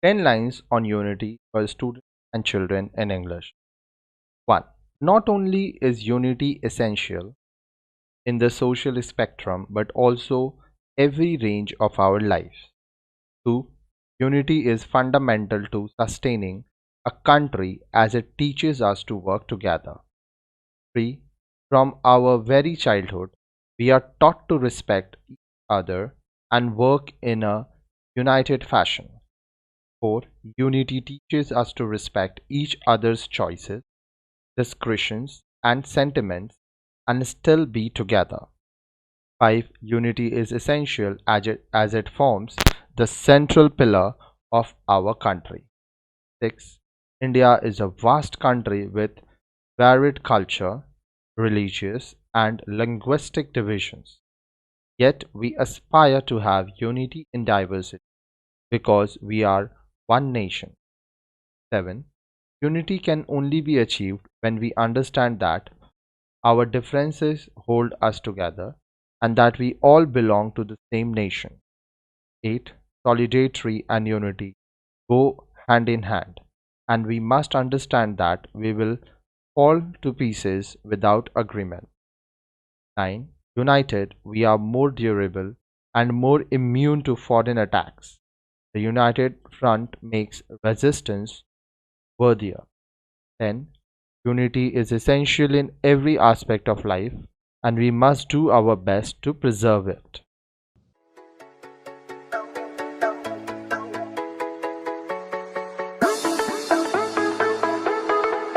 10 lines on unity for students and children in English. 1. Not only is unity essential in the social spectrum but also every range of our lives. 2. Unity is fundamental to sustaining a country as it teaches us to work together. 3. From our very childhood, we are taught to respect each other and work in a united fashion. 4. Unity teaches us to respect each other's choices, discretions, and sentiments and still be together. 5. Unity is essential as it forms the central pillar of our country. 6. India is a vast country with varied culture, religious, and linguistic divisions. Yet we aspire to have unity in diversity because we are one nation. 7. Unity can only be achieved when we understand that our differences hold us together and that we all belong to the same nation. 8. Solidarity and unity go hand in hand, and we must understand that we will fall to pieces without agreement. 9. United, we are more durable and more immune to foreign attacks. The united front makes resistance worthier. 10. Unity is essential in every aspect of life, and we must do our best to preserve it.